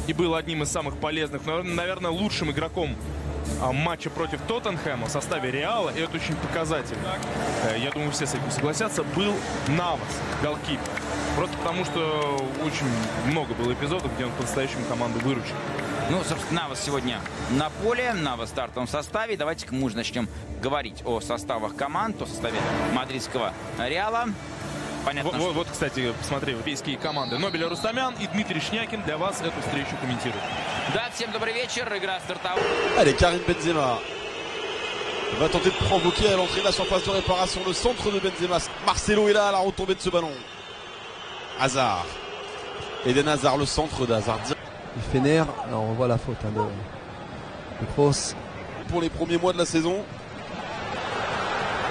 и был одним из самых полезных, наверное, лучшим игроком матча против Тоттенхэма в составе Реала, и это очень показательно. Я думаю, все с этим согласятся, был Навас, голкипер. Просто потому, что очень много было эпизодов, где он по-настоящему команду выручил. Ну, собственно, Навас сегодня на поле, Навас в стартовом составе. Давайте-ка мы уже начнем говорить о составах команд, о составе мадридского Реала. Понятно, вот, кстати, посмотри, европейские команды. Нобель Рустамян и Дмитрий Шнякин для вас эту встречу комментируют. Да, всем добрый вечер, игра стартовала. Allez, Karim Benzema va tenter de provoquer à l'entrée de la surface de réparation le centre de Benzema. Marcelo est là à la retombée de ce ballon. Hazard. Eden Hazard, le centre d'Hazard. Fener, alors on voit la faute de Kroos. Pour les premiers mois de la saison.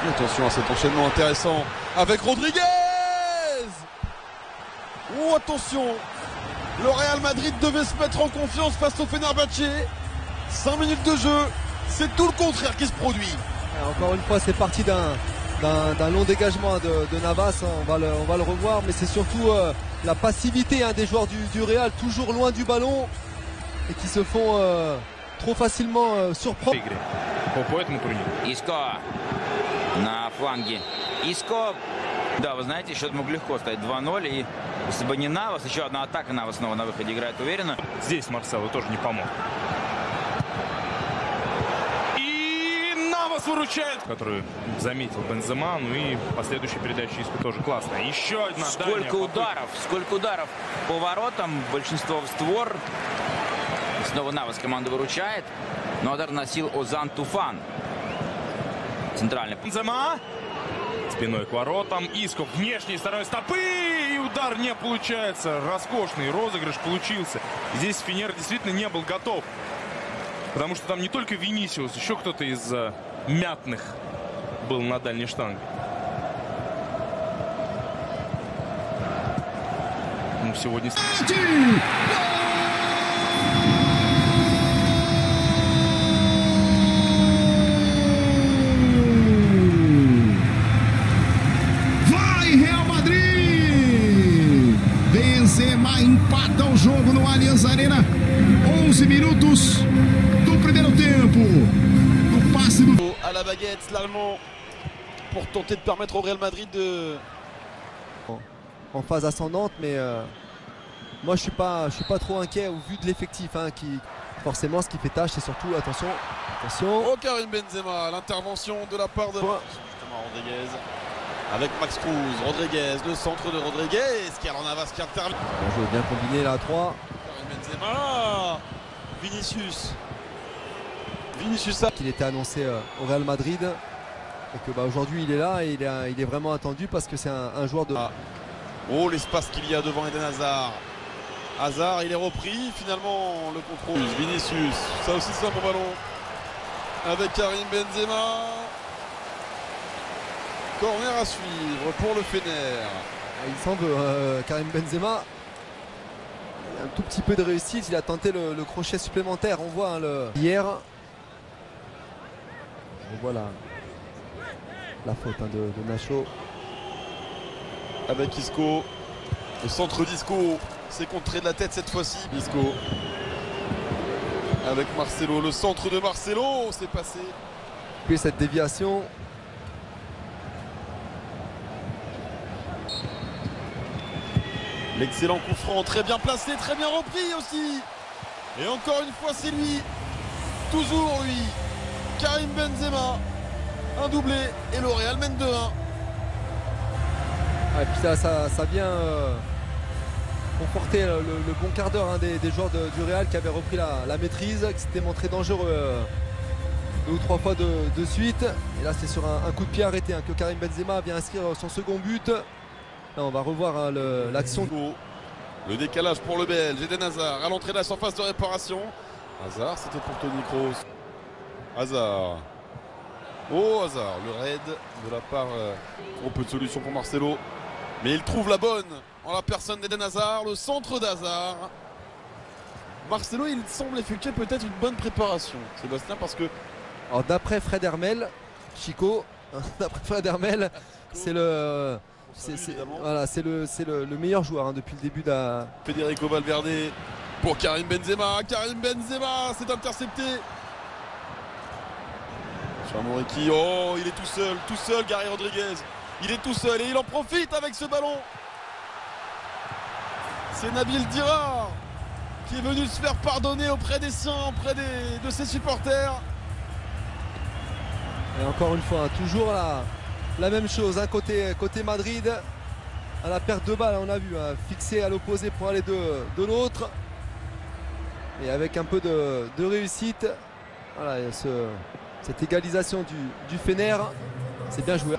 Et attention à cet enchaînement intéressant avec Rodriguez. Oh, attention, le Real Madrid devait se mettre en confiance face au Fenerbahçe. 5 minutes de jeu, c'est tout le contraire qui se produit. Alors, encore une fois, c'est parti d'un long dégagement de Navas, on va le revoir, mais c'est surtout la passivité des joueurs du Real, toujours loin du ballon et qui se font trop facilement surprendre. Иско на фланге. Иско, да, вы знаете, счет мог легко стать 2-0, и если бы не Навас, еще одна атака, Навас снова на выходе играет уверенно. Здесь Марсело тоже не помог. Выручает, который заметил Бензема, ну и последующая передача Иску тоже классная. Еще одна сколько ударов по воротам, большинство в створ. Снова Навас команду выручает, но удар носил Озан Туфан. Центральный. Бензема спиной к воротам, Иско внешней стороной стопы, и удар не получается. Роскошный розыгрыш получился. Здесь Фенер действительно не был готов, потому что там не только Винисиус, еще кто-то из мятных был на дальней штанге. Ну, сегодня... Vai, Real Madrid! Benzema empata o jogo no Allianz Arena. 11 minutos do primeiro tempo. À la baguette, l'Allemand, pour tenter de permettre au Real Madrid de... En phase ascendante, mais moi je suis pas trop inquiet au vu de l'effectif qui forcément ce qui fait tâche, c'est surtout attention. Oh, Karim Benzema, l'intervention de la part de justement Rodriguez avec Max Cruz. Rodriguez, le centre de Rodriguez, qui a Navas qui intervient. Bien joué, bien combiné là à 3. Karim Benzema, Vinicius qu'il était annoncé au Real Madrid et que aujourd'hui il est là et il est vraiment attendu parce que c'est un joueur de... Oh, l'espace qu'il y a devant Eden Hazard. Hazard, il est repris, finalement le contrôle. Vinicius, ça aussi c'est un bon ballon avec Karim Benzema. Corner à suivre pour le Fener. Il semble Karim Benzema un tout petit peu de réussite, il a tenté le crochet supplémentaire, on voit hier. On voit la faute de Nacho. Avec Isco. Le centre d'Isco. C'est contré de la tête cette fois-ci. Isco. Avec Marcelo. Le centre de Marcelo. C'est passé. Puis cette déviation. L'excellent coup franc. Très bien placé. Très bien repris aussi. Et encore une fois c'est lui. Toujours lui. Karim Benzema, un doublé et le Real mène 2-1. Et puis ça vient conforter le bon quart d'heure des joueurs du Real qui avaient repris la maîtrise, qui s'étaient montrés dangereux 2 ou 3 fois de suite. Et là c'est sur un coup de pied arrêté que Karim Benzema vient inscrire son second but. Là on va revoir l'action. Le décalage pour le Belge, Eden Hazard à l'entrée de la surface de réparation. Hazard, c'était pour Toni Kroos. Hazard. Oh, Hazard, le raid de la part. Trop peu de solutions pour Marcelo. Mais il trouve la bonne en la personne d'Eden Hazard, le centre d'Hazard. Marcelo, il semble effectuer peut-être une bonne préparation, Sébastien, parce que... Alors d'après Fred Hermel, Chico, d'après Fred Hermel, c'est le... Voilà, c'est le meilleur joueur depuis le début de la... Federico Valverde Pour Karim Benzema, c'est intercepté. Chamoriki, oh il est tout seul Gary Rodriguez. Il est tout seul et il en profite avec ce ballon. C'est Nabil Dirar qui est venu se faire pardonner auprès des siens, auprès de ses supporters. Et encore une fois, toujours la même chose, hein, côté Madrid. À la perte de balle, on a vu, hein, fixé à l'opposé pour aller de l'autre. Et avec un peu de réussite, voilà, cette égalisation du Fener, c'est bien joué.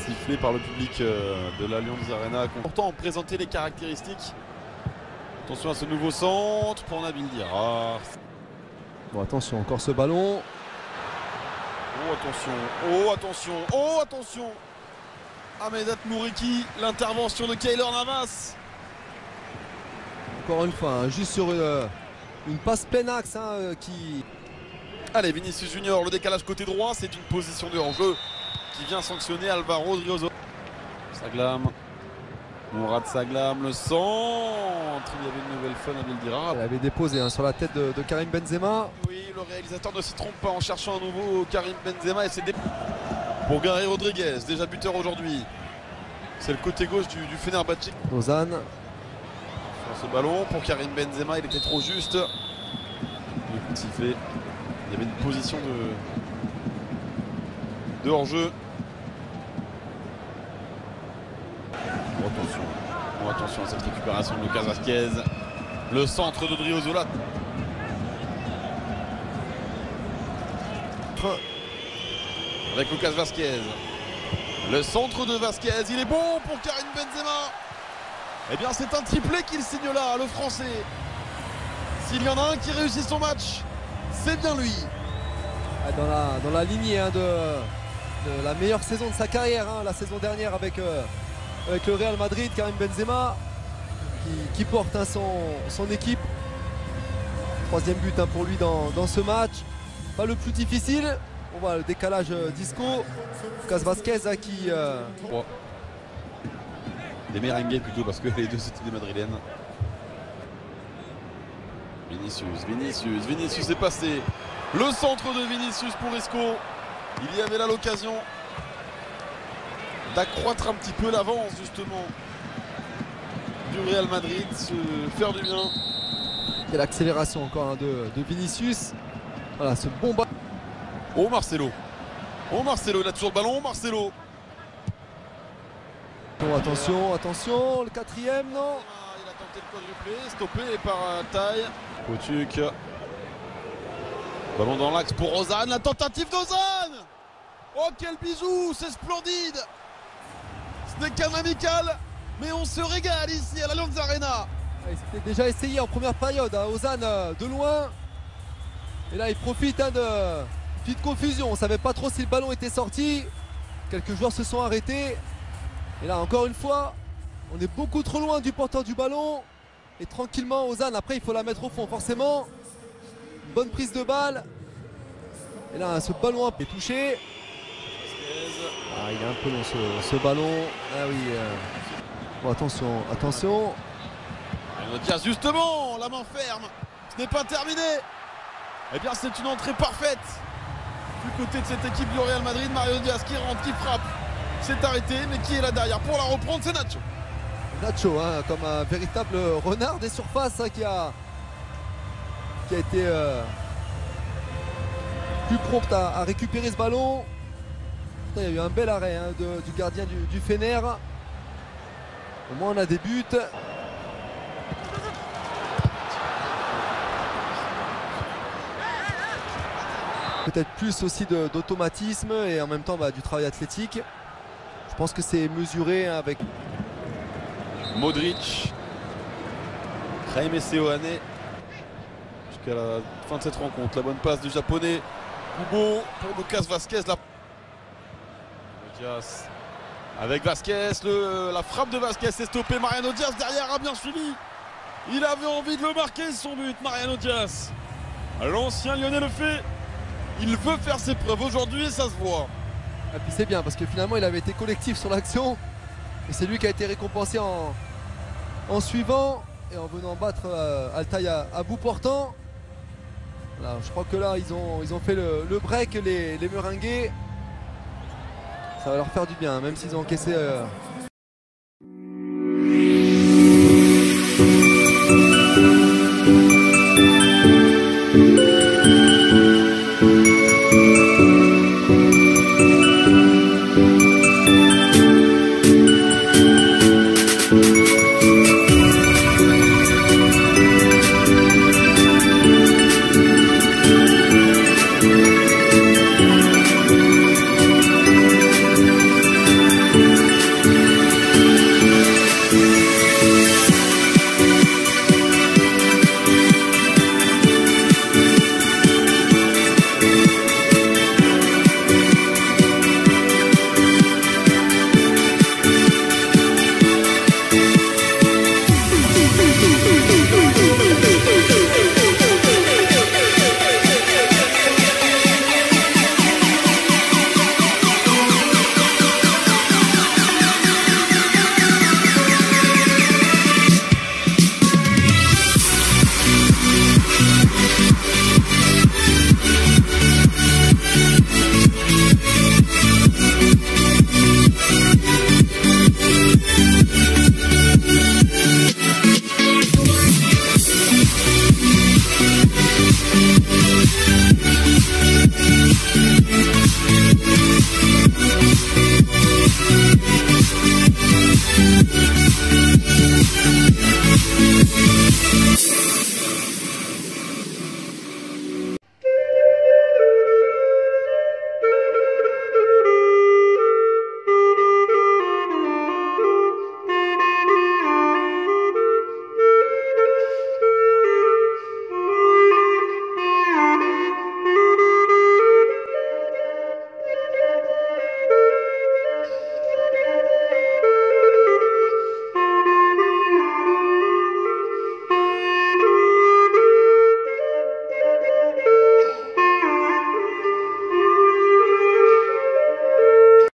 Sifflé par le public de l'Allianz Arena. Pourtant, présenter les caractéristiques. Attention à ce nouveau centre pour Nabil Dirar. Bon, attention, encore ce ballon. Oh attention, oh attention, oh attention. Ahmed Mouriki, l'intervention de Keylor Navas. Encore une fois, hein, juste sur une passe plein axe hein, qui... Allez, Vinicius Junior, le décalage côté droit, c'est une position de hors-jeu qui vient sanctionner Alvaro Driozo. Saglam, Mourad Saglam, le centre. Il y avait une nouvelle fois Nabil Dirar. Elle avait déposé hein, sur la tête de Karim Benzema. Oui, le réalisateur ne s'y trompe pas en cherchant un nouveau Karim Benzema et c'est pour Gary Rodriguez, déjà buteur aujourd'hui. C'est le côté gauche du Fenerbahçe. Lausanne. Sur ce ballon pour Karim Benzema, il était trop juste. Le coup de sifflet. Il y avait une position de hors-jeu. Oh, attention à cette récupération de Lucas Vazquez. Le centre de Driozola. Avec Lucas Vazquez. Le centre de Vazquez, il est bon pour Karim Benzema. Eh bien c'est un triplé qu'il signe là, le français. S'il y en a un qui réussit son match, c'est bien lui. Dans la lignée hein, de la meilleure saison de sa carrière, hein, la saison dernière avec le Real Madrid, Karim Benzema qui porte hein, son équipe. Troisième but hein, pour lui dans ce match. Pas le plus difficile. On voit le décalage d'Isco. Lucas Vazquez hein, qui... Des merengues plutôt parce que les deux c'était des madrilènes. Vinicius est passé. Le centre de Vinicius pour Isco. Il y avait là l'occasion d'accroître un petit peu l'avance justement du Real Madrid, se faire du bien. Et l'accélération encore hein, de Vinicius. Voilà ce bon ballon. Oh Marcelo, il a toujours le ballon, Marcelo. Oh, attention, le quatrième, non. Il a tenté le quadruplé, stoppé par Taille. Potuk. Ballon dans l'axe pour Ozan, la tentative d'Ozan. Oh quel bijou, c'est splendide. Ce n'est qu'un amical, mais on se régale ici à l'Allianz Arena. C'était déjà essayé en première période, hein, Ozan de loin. Et là il profite hein, de petite confusion, on ne savait pas trop si le ballon était sorti. Quelques joueurs se sont arrêtés. Et là encore une fois, on est beaucoup trop loin du porteur du ballon. Et tranquillement Ozan, après il faut la mettre au fond forcément. Une bonne prise de balle. Et là ce ballon est touché. Ah, il est un peu long ce ballon. Ah oui. Bon, attention. Diaz justement, la main ferme. Ce n'est pas terminé. Eh bien c'est une entrée parfaite du côté de cette équipe du Real Madrid. Mario Diaz qui rentre, qui frappe. C'est arrêté, mais qui est là derrière pour la reprendre? C'est Nacho. Nacho, hein, comme un véritable renard des surfaces hein, qui a été plus prompt à récupérer ce ballon. Il y a eu un bel arrêt hein, du gardien du Fener. Au moins on a des buts. Peut-être plus aussi d'automatisme et en même temps du travail athlétique. Je pense que c'est mesuré hein, avec Modric, Jaime Seoane jusqu'à la fin de cette rencontre. La bonne passe du japonais Kubo pour Lucas Vazquez. Diaz avec Vazquez, la frappe de Vazquez est stoppée. Mariano Diaz derrière a bien suivi. Il avait envie de le marquer son but, Mariano Diaz. L'ancien Lyonnais le fait. Il veut faire ses preuves aujourd'hui et ça se voit. Et puis c'est bien parce que finalement il avait été collectif sur l'action. Et c'est lui qui a été récompensé en suivant et en venant battre Altaï à bout portant. Voilà, je crois que là ils ont fait le break, les Meringues. Ça va leur faire du bien, même s'ils ont encaissé